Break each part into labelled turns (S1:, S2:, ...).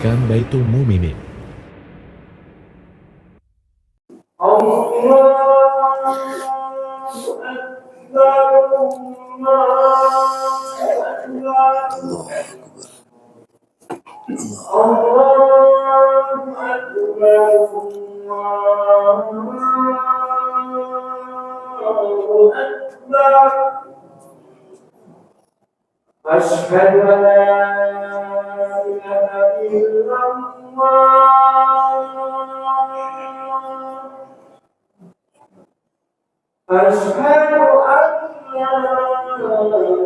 S1: mendengarkan Baitul Muminin.
S2: أشهد أن لا إله إلا الله أشهد أن لا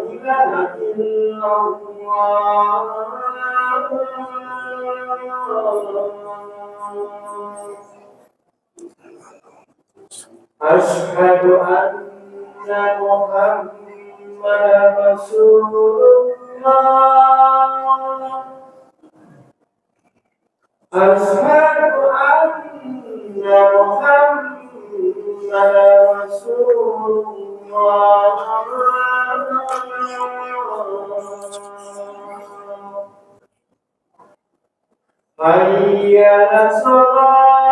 S2: إله إلا الله أشهد أن محمدا رسول الله أشهد أن محمدا رسول الله حي على الصلاة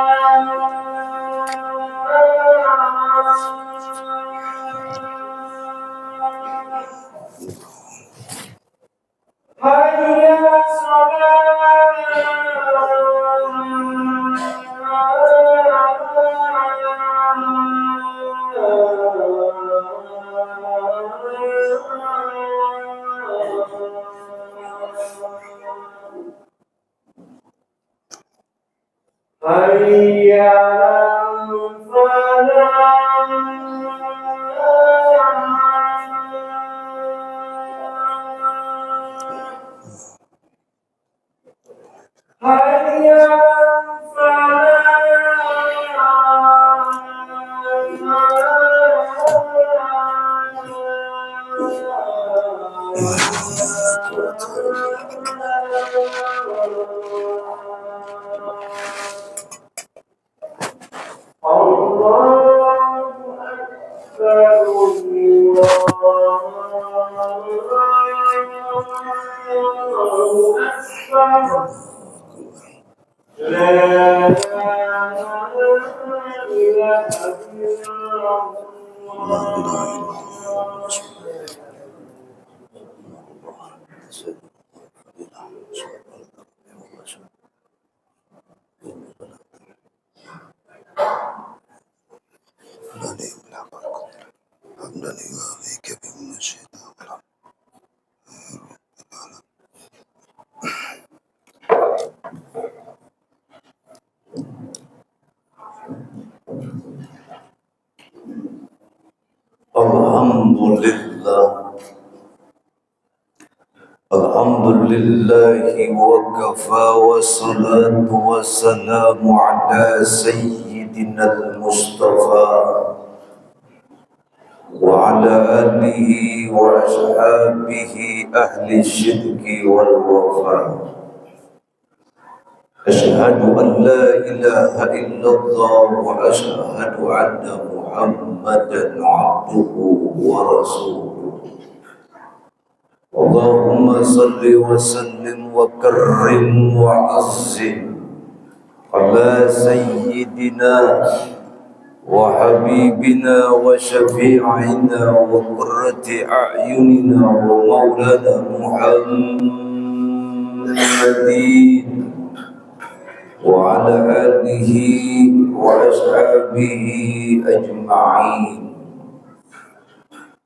S2: حي على حي على حي
S3: Alhamdulillah wa kafa wa salatu wa salamu ala sayyidina al-Mustafa wa ala alihi wa ashabihi ahli syirki wal wafa. Ashhadu an la ilaha illallah wa ashhadu anna Muhammadan abduhu wa rasuluh. Allahumma salli wa sallim wa karrim wa azzim ala sayyidina wa habibina wa syafi'ina wa qurrati a'yunina wa maulana Muhammadin wa ala alihi wa ashabihi ajma'in.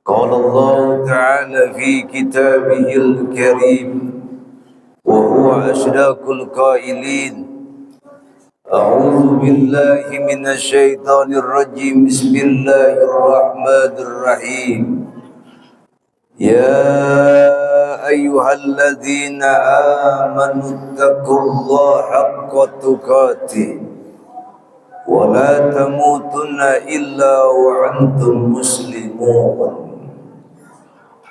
S3: قال الله تعالى في كتابه الكريم وهو أشرف القائلين أعوذ بالله من الشيطان الرجيم بسم الله الرحمن الرحيم يا أيها الذين آمنوا اتقوا الله حق تقاته ولا تموتن إلا وأنتم مسلمون.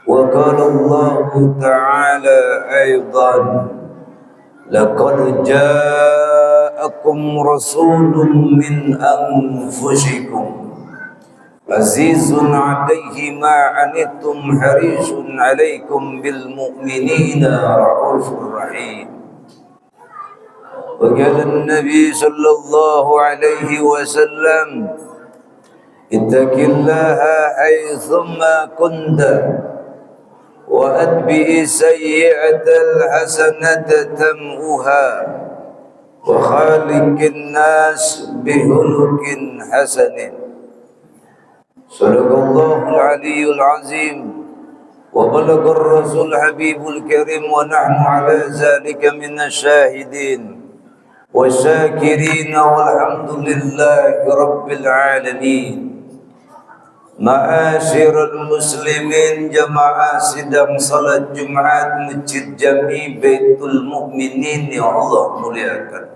S3: وقال الله تعالى أيضا لقد جاءكم رسول من أنفسكم عزيز عليه ما عنتم حريص عليكم بالمؤمنين رؤوف رحيم. وقال النبي صلى الله عليه وسلم اتق الله حيثما كنت وأتبع السيئة الحسنة تمؤها وخالق الناس بخلق حسن. صدق الله العلي العظيم وبلغ الرسول حبيب الكريم ونحن على ذلك من الشاهدين والشاكرين والحمد لله رب العالمين. Ma'asyiral muslimin, jamaah sidang salat Jumat Masjid Jami Baitul Mukminin yang Allah muliakan.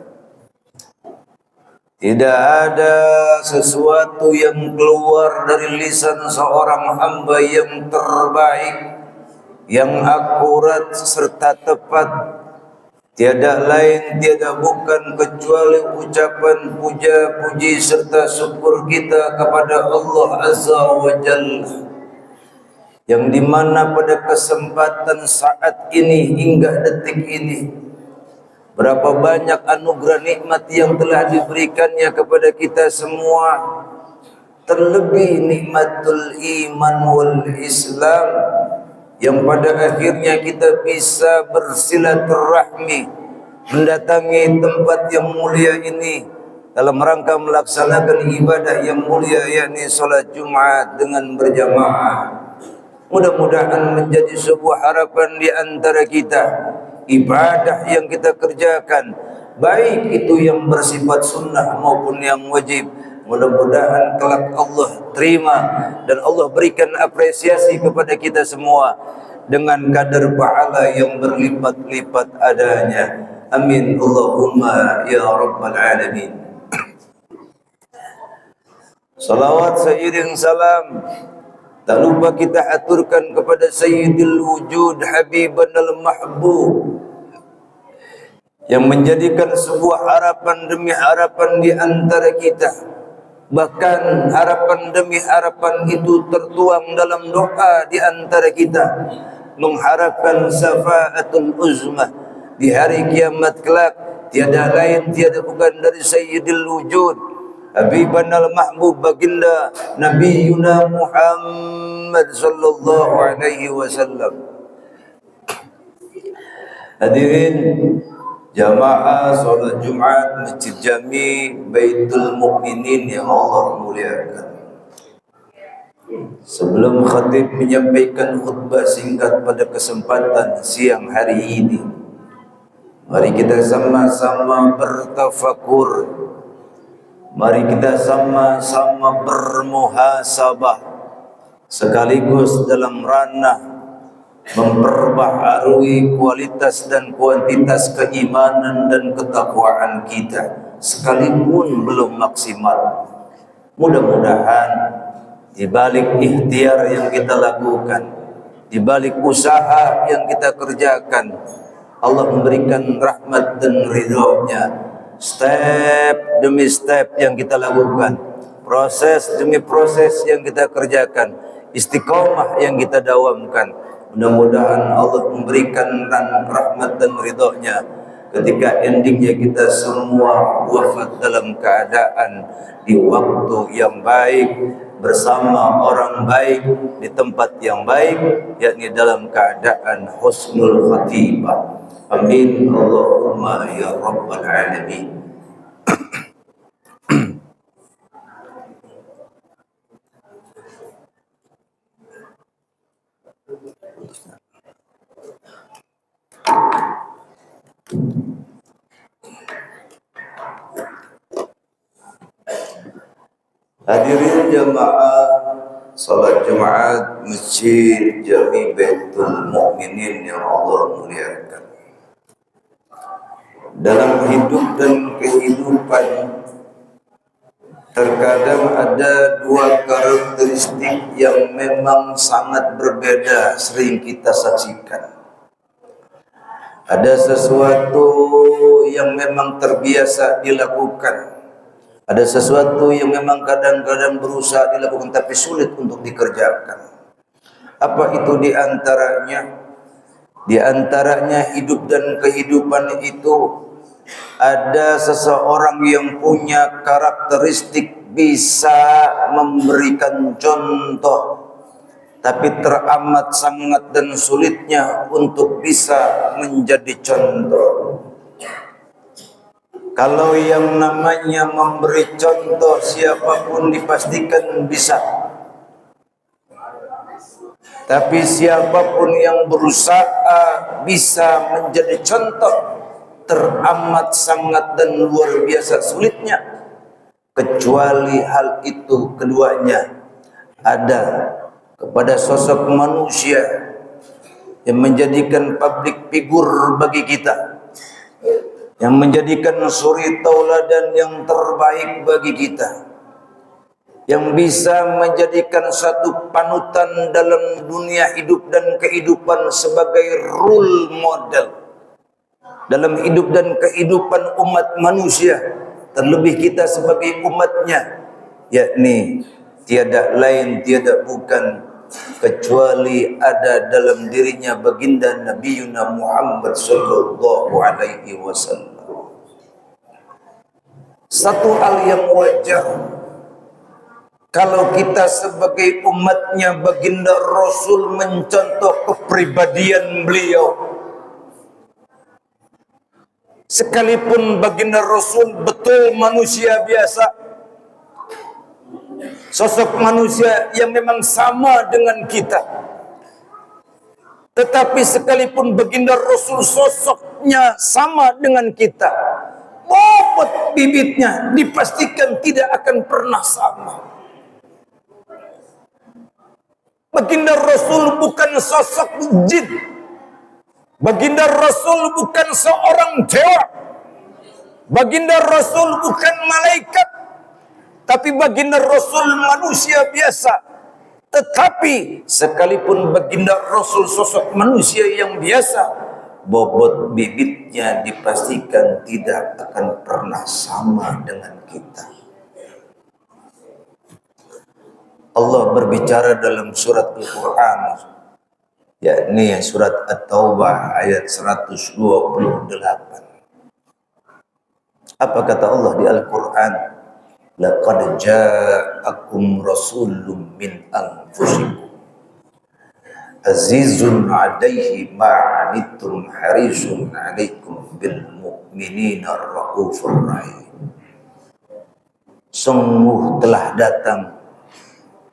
S3: Tidak ada sesuatu yang keluar dari lisan seorang hamba yang terbaik, yang akurat serta tepat. Tiada lain, tiada bukan kecuali ucapan puja, puji serta syukur kita kepada Allah Azza wa Jalla, yang dimana pada kesempatan saat ini hingga detik ini, berapa banyak anugerah nikmat yang telah diberikannya kepada kita semua, terlebih nikmatul iman wal Islam, yang pada akhirnya kita bisa bersilaturahmi, mendatangi tempat yang mulia ini dalam rangka melaksanakan ibadah yang mulia, yakni salat Jumat dengan berjamaah. Mudah-mudahan menjadi sebuah harapan di antara kita, ibadah yang kita kerjakan, baik itu yang bersifat sunnah maupun yang wajib, mudah-mudahan kelak Allah terima dan Allah berikan apresiasi kepada kita semua dengan kadar pahala yang berlipat-lipat adanya. Amin Allahumma ya rabbal alamin. Salawat seiring salam tak lupa kita aturkan kepada Sayyidil Wujud Habiban al-Mahbub, yang menjadikan sebuah harapan demi harapan di antara kita. Bahkan harapan demi harapan itu tertuang dalam doa di antara kita, mengharapkan syafaatul uzmah di hari kiamat kelak. Tiada lain, tiada bukan dari Sayyidil Wujud Habiban al-Mahbub, baginda Nabi Yuna Muhammad sallallahu alaihi wasallam. Hadirin jamaah salat Jumat Masjid Jami Baitul Mukminin yang Allah muliakan. Sebelum khatib menyampaikan khutbah singkat pada kesempatan siang hari ini, mari kita sama-sama bertafakur. Mari kita sama-sama bermuhasabah, sekaligus dalam ranah memperbaharui kualitas dan kuantitas keimanan dan ketakwaan kita, sekalipun belum maksimal. Mudah-mudahan di balik ikhtiar yang kita lakukan, di balik usaha yang kita kerjakan, Allah memberikan rahmat dan ridhonya. Step demi step yang kita lakukan, proses demi proses yang kita kerjakan, istiqomah yang kita dawamkan, mudah-mudahan Allah memberikan rahmat dan ridhonya ketika endingnya kita semua wafat dalam keadaan di waktu yang baik, bersama orang baik, di tempat yang baik, yakni dalam keadaan husnul khatimah. Amin Allahumma ya rabbal alamin. Hadirin jamaah salat Jumat Masjid Jami Baitul Mukminin yang Allah muliakan. Dalam hidup dan kehidupan, terkadang ada dua karakteristik yang memang sangat berbeda sering kita saksikan. Ada sesuatu yang memang terbiasa dilakukan, ada sesuatu yang memang kadang-kadang berusaha dilakukan tapi sulit untuk dikerjakan. Apa itu di antaranya? Di antaranya hidup dan kehidupan itu Ada seseorang yang punya karakteristik bisa memberikan contoh, tapi teramat sangat dan sulitnya untuk bisa menjadi contoh. Kalau yang namanya memberi contoh, siapapun dipastikan bisa. Tapi siapapun yang berusaha bisa menjadi contoh, teramat sangat dan luar biasa sulitnya. Kecuali hal itu keduanya ada kepada sosok manusia yang menjadikan public figure bagi kita, yang menjadikan suri tauladan yang terbaik bagi kita, yang bisa menjadikan satu panutan dalam dunia hidup dan kehidupan sebagai role model dalam hidup dan kehidupan umat manusia, terlebih kita sebagai umatnya, yakni tiada lain tiada bukan kecuali ada dalam dirinya baginda Nabi Muhammad sallallahu alaihi wasallam. Satu hal yang wajar kalau kita sebagai umatnya baginda Rasul mencontoh kepribadian beliau. Sekalipun baginda Rasul betul manusia biasa, sosok manusia yang memang sama dengan kita, tetapi sekalipun baginda Rasul sosoknya sama dengan kita, bobot bibitnya dipastikan tidak akan pernah sama. Baginda Rasul bukan sosok jin. Baginda Rasul bukan seorang dewa. Baginda Rasul bukan malaikat. Tapi baginda Rasul manusia biasa. Tetapi sekalipun baginda Rasul sosok manusia yang biasa, bobot bibitnya dipastikan tidak akan pernah sama dengan kita. Allah berbicara dalam surat Al-Quran, yakni surat At-Taubah ayat 128. Apa kata Allah di Al-Quran? Laqad ja'akum rasulun min anfusikum azizun 'alaihi ma'anittum harisun 'alaikum bil mu'minina raufur rahim. Sungguh telah datang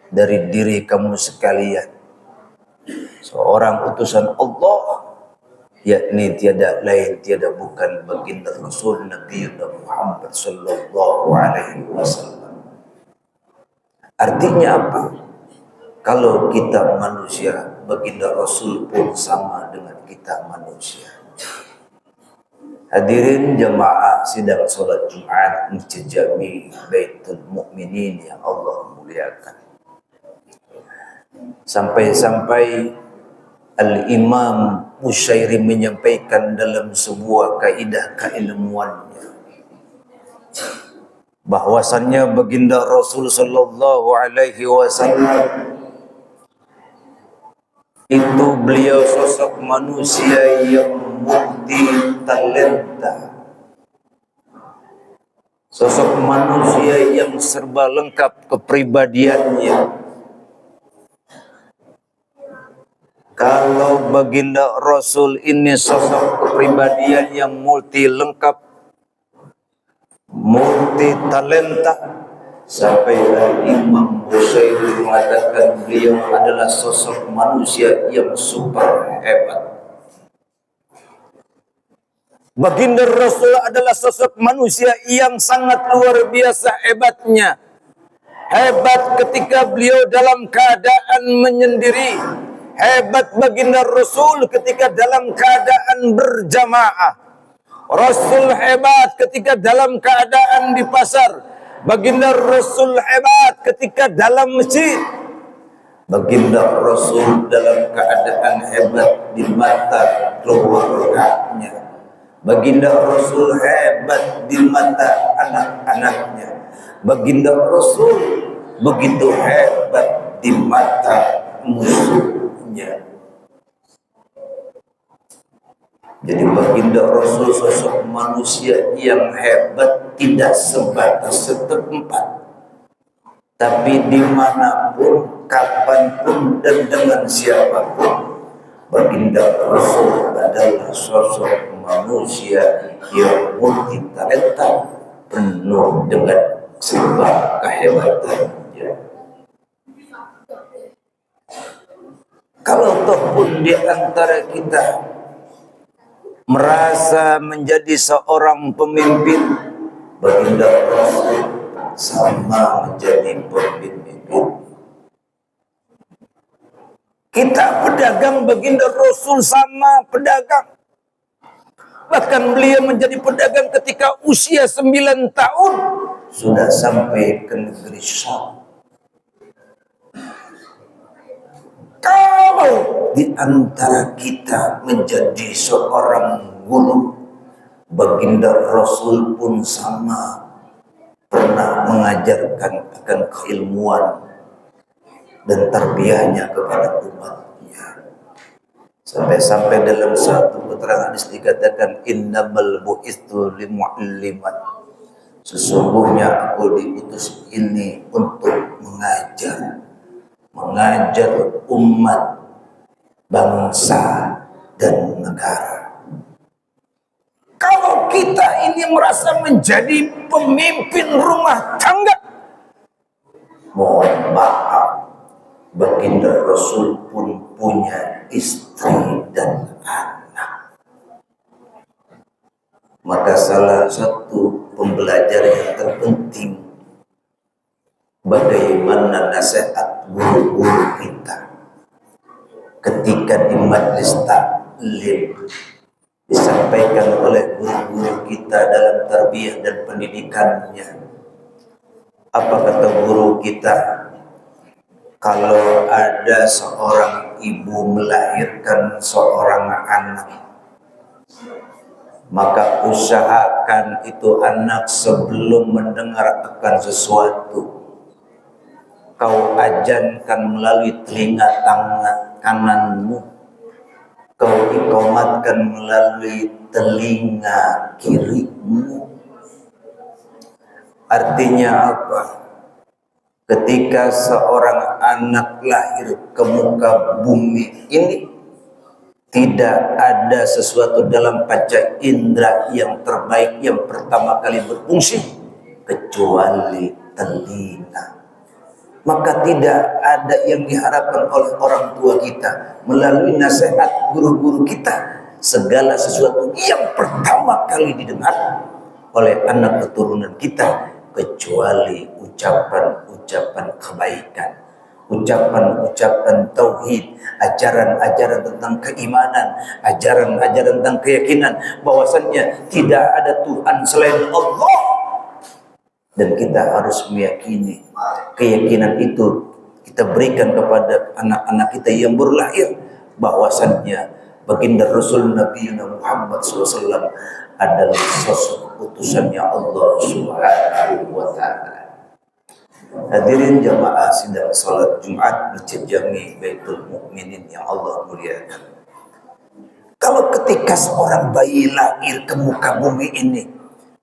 S3: dari diri kamu sekalian seorang utusan Allah, yakni tiada lain tiada bukan baginda Rasul Nabi Muhammad sallallahu alaihi wasallam. Artinya apa? Kalau kita manusia, baginda Rasul pun sama dengan kita manusia. Hadirin jamaah sidang salat Jumat Masjid Jami Baitul Mukminin yang Allah muliakan. Sampai-sampai Al-Imam Musyairi menyampaikan dalam sebuah kaidah keilmuannya bahwasannya baginda Rasul sallallahu alaihi wasallam itu beliau sosok manusia yang multi talenta, sosok manusia yang serba lengkap kepribadiannya. Kalau baginda Rasul ini sosok kepribadian yang multi lengkap, multi talenta, sampai Imam Musyairi mengatakan beliau adalah sosok manusia yang super hebat. Baginda Rasul adalah sosok manusia yang sangat luar biasa hebatnya. Hebat ketika beliau dalam keadaan menyendiri. Hebat baginda Rasul ketika dalam keadaan berjamaah. Rasul hebat ketika dalam keadaan di pasar. Baginda Rasul hebat ketika dalam masjid. Baginda Rasul dalam keadaan hebat di mata keluarganya. Baginda Rasul hebat di mata anak-anaknya. Baginda Rasul begitu hebat di mata musuhnya. Jadi baginda Rasul sosok manusia yang hebat, tidak sebatas setempat, tapi dimanapun, kapanpun, dan dengan siapapun, baginda Rasul adalah sosok manusia yang multi talenta, penuh dengan sebab kehebatannya. Kalau toh pun di antara kita merasa menjadi seorang pemimpin, baginda Rasul sama menjadi pemimpin. Kita pedagang, baginda Rasul sama pedagang. Bahkan beliau menjadi pedagang ketika usia 9 tahun sudah sampai ke negeri Syam. Kalau di antara kita menjadi seorang guru, baginda Rasul pun sama pernah mengajarkan akan keilmuan dan tarbiyahnya kepada umatnya. Sampai-sampai dalam satu keterangan hadis dikatakan, innamal bu'istu limu'alliman. Sesungguhnya aku diutus ini untuk mengajar umat, bangsa, dan negara. Kalau kita ini merasa menjadi pemimpin rumah tangga, mohon maaf, baginda Rasul pun punya istri dan anak. Maka salah satu pembelajaran yang terpenting, bagaimana nasihat guru-guru kita ketika di majlis taklim disampaikan oleh guru-guru kita dalam tarbiyah dan pendidikannya. Apa kata guru kita? Kalau ada seorang ibu melahirkan seorang anak, maka usahakan itu anak sebelum mendengar akan sesuatu, kau ajankan melalui telinga tangan kananmu, kau ikomatkan melalui telinga kirimu. Artinya apa? Ketika seorang anak lahir ke muka bumi ini, tidak ada sesuatu dalam panca indera yang terbaik yang pertama kali berfungsi kecuali telinga. Maka tidak ada yang diharapkan oleh orang tua kita melalui nasihat guru-guru kita, segala sesuatu yang pertama kali didengar oleh anak keturunan kita kecuali ucapan-ucapan kebaikan, ucapan-ucapan tauhid, ajaran-ajaran tentang keimanan, ajaran-ajaran tentang keyakinan bahwasannya tidak ada Tuhan selain Allah. Dan kita harus meyakini keyakinan itu kita berikan kepada anak-anak kita yang baru lahir, bahwasannya baginda Rasul Nabi Muhammad SAW adalah sosok utusannya Allah Subhanahu wa Ta'ala. Hadirin jamaah sidang salat Jumat Masjid Jami Baitul Mukminin yang Allah muliakan. Kalau ketika seorang bayi lahir ke muka bumi ini,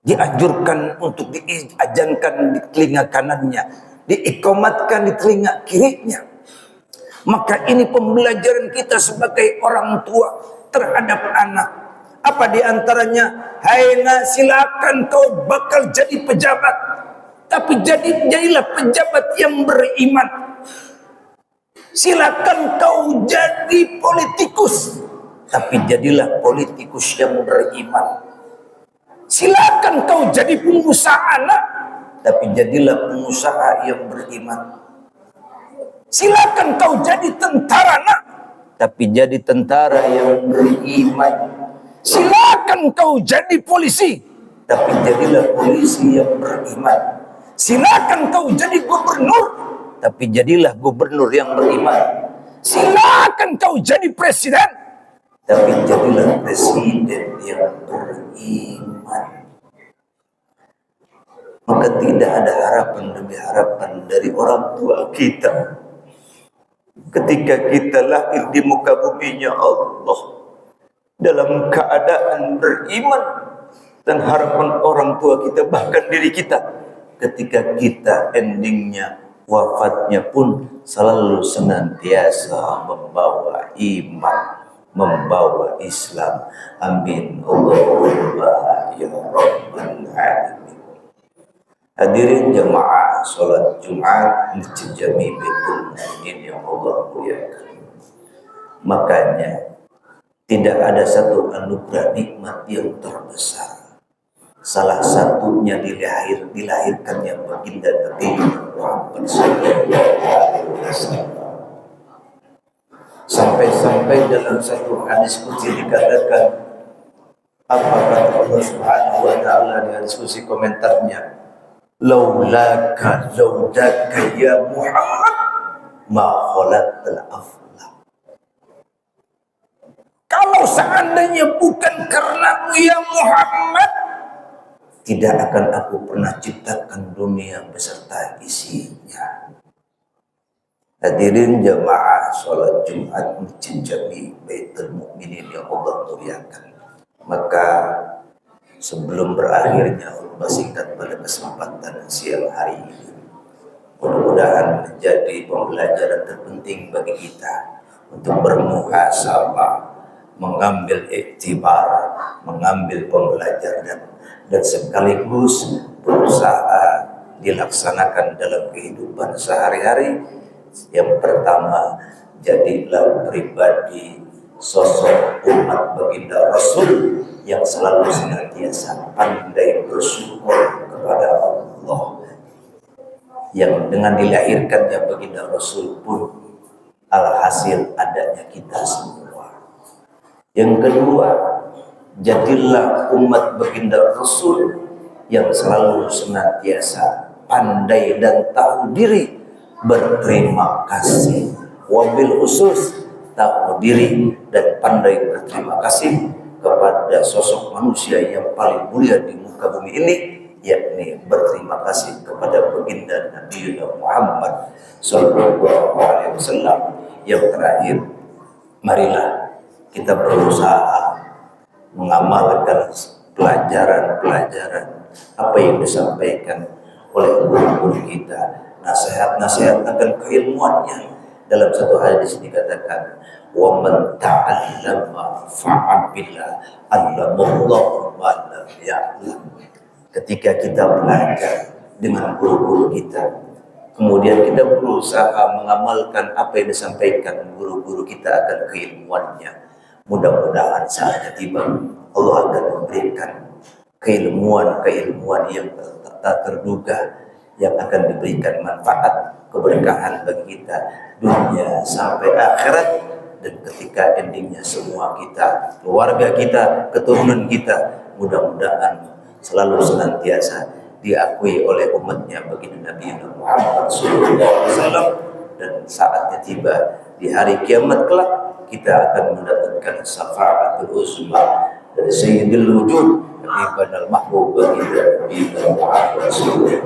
S3: dianjurkan untuk diajankan di telinga kanannya, diikomatkan di telinga kirinya, maka ini pembelajaran kita sebagai orang tua terhadap anak. Apa diantaranya? Hai nak, silakan kau bakal jadi pejabat, tapi jadilah pejabat yang beriman. Silakan kau jadi politikus, tapi jadilah politikus yang beriman. Silakan kau jadi pengusaha nak, tapi jadilah pengusaha yang beriman. Silakan kau jadi tentara nak, tapi jadi tentara yang beriman. Silakan kau jadi polisi, tapi jadilah polisi yang beriman. Silakan kau jadi gubernur, tapi jadilah gubernur yang beriman. Silakan kau jadi presiden, tapi jadilah presiden yang beriman. Maka tidak ada harapan demi harapan dari orang tua kita ketika kita lahir di muka buminya Allah, dalam keadaan beriman, dan harapan orang tua kita, bahkan diri kita, ketika kita endingnya wafatnya pun selalu senantiasa membawa iman, membawa Islam. Amin Allahumma ya rabbal alamin. Hadirin jemaah salat Jumat Masjid Jami Baitul Mukminin yang Allah muliakan. Makanya tidak ada satu anugerah nikmat yang terbesar, salah satunya dilahirkannya baginda Nabi Muhammad SAW. Sampai-sampai dalam satu hadis qudsi dikatakan, apa kata Allah Subhanahu wa taala di diskusi komentarnya, laulaka ya Muhammad ma khalaqtal afla. Kalau seandainya bukan karenamu ya Muhammad, tidak akan aku pernah ciptakan dunia beserta isinya. Hadirin jamaah sholat Jumat Masjid Jami Baitul Mukminin yang Allah muliakan. Maka sebelum berakhirnya khutbah singkat pada kesempatan siang hari ini, mudah-mudahan menjadi pembelajaran terpenting bagi kita untuk bermuhasabah, mengambil iktibar, mengambil pembelajaran, dan sekaligus berusaha dilaksanakan dalam kehidupan sehari-hari. Yang pertama, jadilah pribadi sosok umat baginda Rasul yang selalu senantiasa pandai bersyukur kepada Allah, yang dengan dilahirkannya baginda Rasul pun alhasil adanya kita semua. Yang kedua, jadilah umat baginda Rasul yang selalu senantiasa pandai dan tahu diri berterima kasih, wabil khusus tahu diri dan pandai berterima kasih kepada sosok manusia yang paling mulia di muka bumi ini, yakni berterima kasih kepada baginda Nabi Muhammad sallallahu alaihi wasallam. Yang terakhir, marilah kita berusaha mengamalkan pelajaran-pelajaran apa yang disampaikan oleh guru-guru kita, nasihat-nasihat akan keilmuannya. Dalam satu hadis dikatakan, wa man ta'allama fa'amila allamallahu ma lam ya'lam. Ketika kita belajar dengan guru-guru kita, kemudian kita berusaha mengamalkan apa yang disampaikan guru-guru kita akan keilmuannya, mudah-mudahan saatnya tiba Allah akan memberikan keilmuan-keilmuan yang tak terduga, yang akan diberikan manfaat, keberkahan bagi kita dunia sampai akhirat. Dan ketika endingnya semua kita, keluarga kita, keturunan kita, mudah-mudahan selalu senantiasa diakui oleh umatnya baginda Nabi Muhammad SAW. Dan saatnya tiba di hari kiamat kelak, kita akan mendapatkan syafaatul uzma dari Sayyidil Wujud Habib al-Mahbub baginda Nabi Muhammad SAW.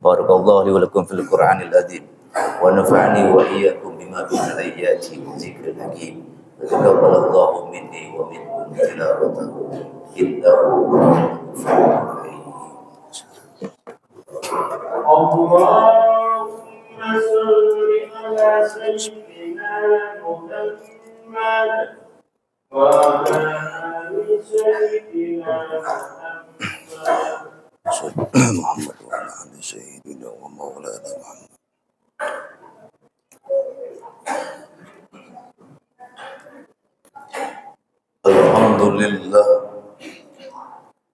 S3: Barakallahu li wa lakum fil Qur'anil azim wa nafa'ani wa iyyakum bima fihi ayati wa dzikril hakim. Taqabbalallahu minni wa minkum tilawatahu innahu ghafurur rahim.
S2: Allahumma shalli ala sayyidina Muhammad wa ala ali sayyidina Muhammad.
S3: Muhammad wa ala ali sayyidina wa maulana Muhammad. Alhamdulillah,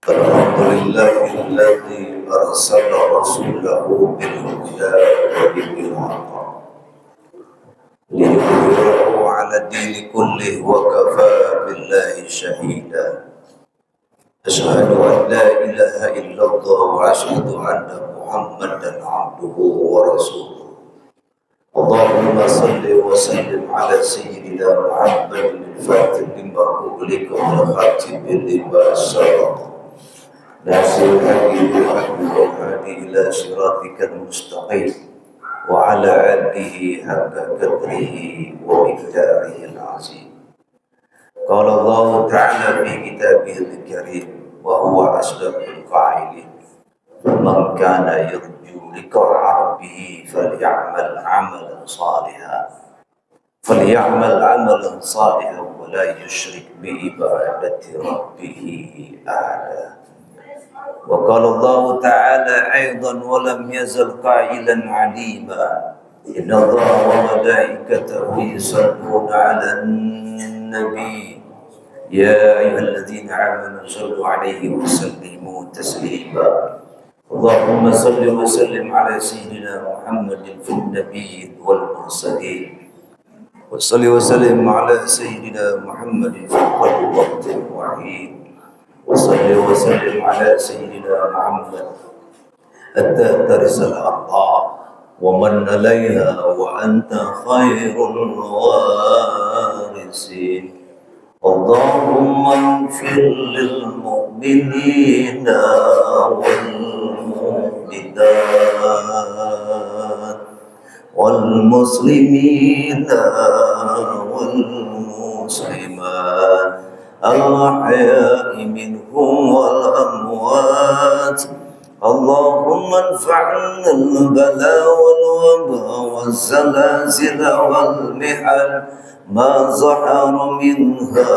S3: alhamdulillahilladzi arsala rasulahu bil huda wa dinil haqq liyudhhirahu 'ala dini kullih wa kafaa billahi shahida. Asyhadu an la ilaha illallah wa asyhadu anna Muhammadan 'abduhu wa rasuluh. Allahumma salli wa sallim ala sayyidina Muhammadin al-fatih lima ughliqa wal khatimi lima sabaqa nasir hadi wa hadi ila siratikal mustaqim wa ala alihi haqqa qadrihi wa miqdarihi al-azim. قال الله تعالى في كتابه الكريم وهو أصدق القائلين من كان يرجو لقاء ربه فليعمل عملا صالحا ولا يشرك بعبادة ربه أحدا. وقال الله تعالى أيضا ولم يزل قائلا عليما إن الله وملائكته يصلون على النبي يا أيها الذين آمنوا صلوا عليه وسلموا تسليما. اللهم صل وسلم على سيدنا محمد في النبي والمرسلين وصل وسلم على سيدنا محمد في كل وقت وحيد وصل وسلم على سيدنا محمد حتى ترث الأرض ومن عليها وأنت خير الوارثين. اللهم اغفر للمؤمنين والمؤمنات والمسلمين والمسلمات الأحياء منهم والأموات. اللهم ارفعنا البلاء والوباء والزلازل والمحن ما ظهر منها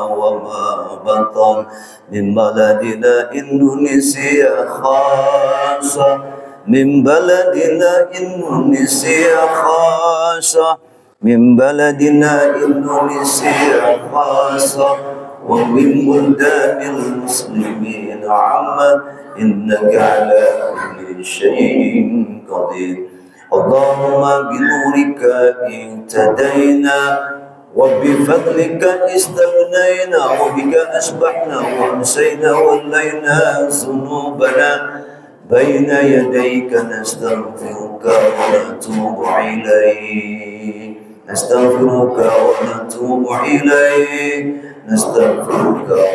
S3: وما بطن من بلدنا إندونيسيا خاصة من بلدنا إندونيسيا خاصة ومن بلدان المسلمين عامة إنك على كل شيء قدير. اللهم بنورك اهتدينا وبفضلك استغنينا وبك أصبحنا وأمسينا ولينا ذنوبنا بين يديك نستغفرك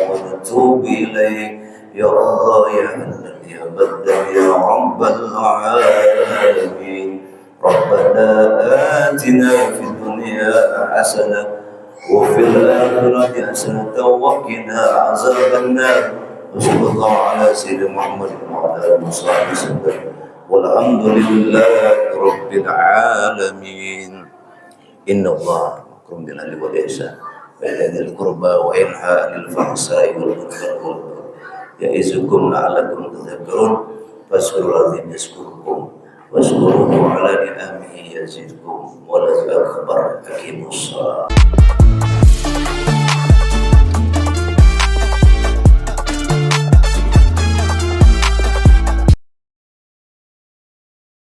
S3: ونتوب إليك يا الله يا حنان يا بدر يا رب العالمين. ربنا آتنا في الدنيا حسنة وفي الآخرة حسنة وقنا عذاب النار. وصلى الله على سيدنا محمد وعلى آله وصحبه وسلم والحمد لله رب العالمين. إن الله يأمر بالعدل والإحسان وإيتاء ذي القربى وينهى عن الفحشاء والمنكر والبغي يعظكم لعلكم تذكرون. فاذكروا العظيم يذكركم واشكروه على نعمه يزدكم ولذكر أكبر. أقيموا الصلاة.